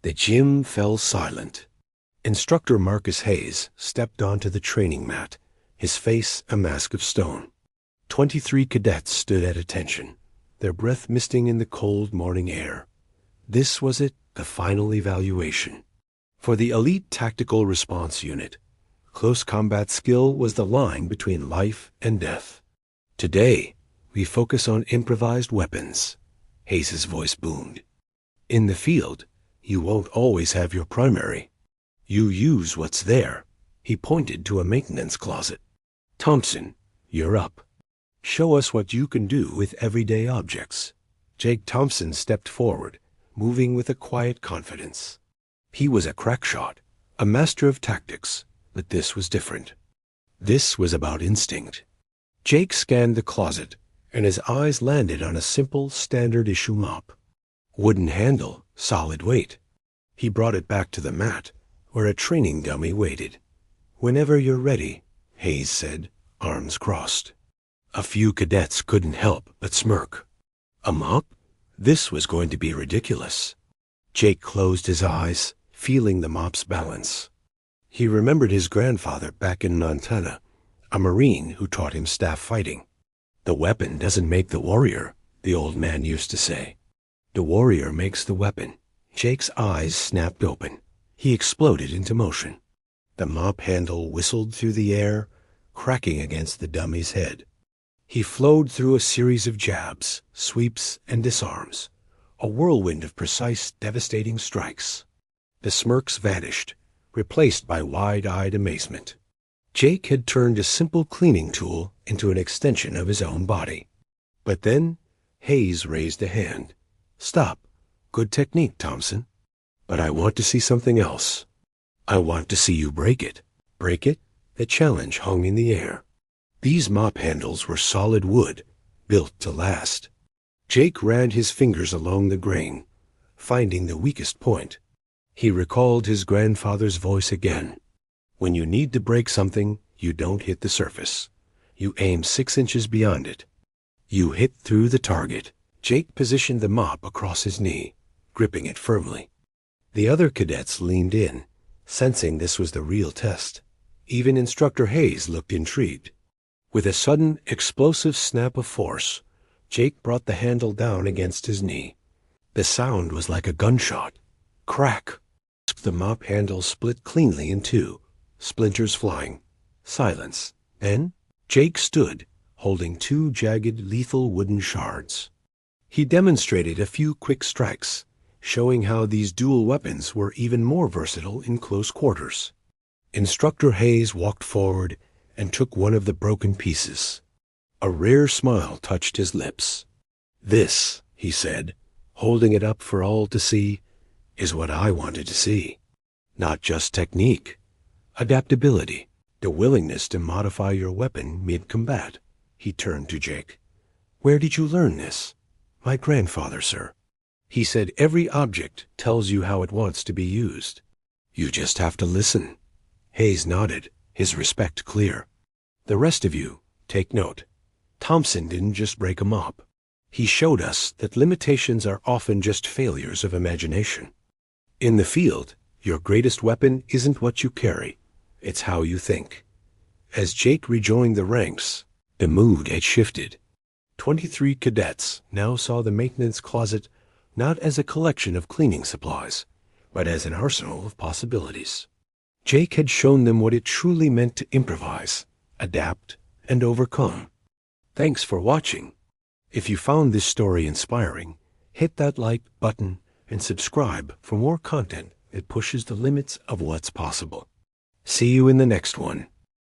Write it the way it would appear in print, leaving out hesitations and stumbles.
The gym fell silent. Instructor Marcus Hayes stepped onto the training mat, his face a mask of stone. 23 cadets stood at attention, their breath misting in the cold morning air. This was it, the final evaluation. For the elite tactical response unit, close combat skill was the line between life and death. Today, we focus on improvised weapons, Hayes' voice boomed. In the field, you won't always have your primary. You use what's there. He pointed to a maintenance closet. Thompson, you're up. Show us what you can do with everyday objects. Jake Thompson stepped forward, moving with a quiet confidence. He was a crack shot, a master of tactics, but this was different. This was about instinct. Jake scanned the closet, and his eyes landed on a simple, standard-issue mop. Wooden handle, solid weight. He brought it back to the mat, where a training dummy waited. Whenever you're ready, Hayes said, arms crossed. A few cadets couldn't help but smirk. A mop? This was going to be ridiculous. Jake closed his eyes, feeling the mop's balance. He remembered his grandfather back in Montana, a Marine who taught him staff fighting. The weapon doesn't make the warrior, the old man used to say. The warrior makes the weapon. Jake's eyes snapped open. He exploded into motion. The mop handle whistled through the air, cracking against the dummy's head. He flowed through a series of jabs, sweeps, and disarms, a whirlwind of precise, devastating strikes. The smirks vanished, replaced by wide-eyed amazement. Jake had turned a simple cleaning tool into an extension of his own body. But then, Hayes raised a hand. Stop. Good technique, Thompson. But I want to see something else. I want to see you break it. Break it? The challenge hung in the air. These mop handles were solid wood, built to last. Jake ran his fingers along the grain, finding the weakest point. He recalled his grandfather's voice again. When you need to break something, you don't hit the surface. You aim 6 inches beyond it. You hit through the target. Jake positioned the mop across his knee, gripping it firmly. The other cadets leaned in, sensing this was the real test. Even Instructor Hayes looked intrigued. With a sudden, explosive snap of force, Jake brought the handle down against his knee. The sound was like a gunshot. Crack! The mop handle split cleanly in two, splinters flying. Silence. Then, Jake stood, holding 2 jagged, lethal wooden shards. He demonstrated a few quick strikes, showing how these dual weapons were even more versatile in close quarters. Instructor Hayes walked forward and took one of the broken pieces. A rare smile touched his lips. This, he said, holding it up for all to see, is what I wanted to see. Not just technique. Adaptability. The willingness to modify your weapon mid-combat. He turned to Jake. Where did you learn this? My grandfather, sir. He said every object tells you how it wants to be used. You just have to listen. Hayes nodded, his respect clear. The rest of you, take note. Thompson didn't just break a mop. He showed us that limitations are often just failures of imagination. In the field, your greatest weapon isn't what you carry. It's how you think. As Jake rejoined the ranks, the mood had shifted. 23 cadets now saw the maintenance closet not as a collection of cleaning supplies, but as an arsenal of possibilities. Jake had shown them what it truly meant to improvise, adapt, and overcome. Thanks for watching. If you found this story inspiring, hit that like button and subscribe for more content that pushes the limits of what's possible. See you in the next one.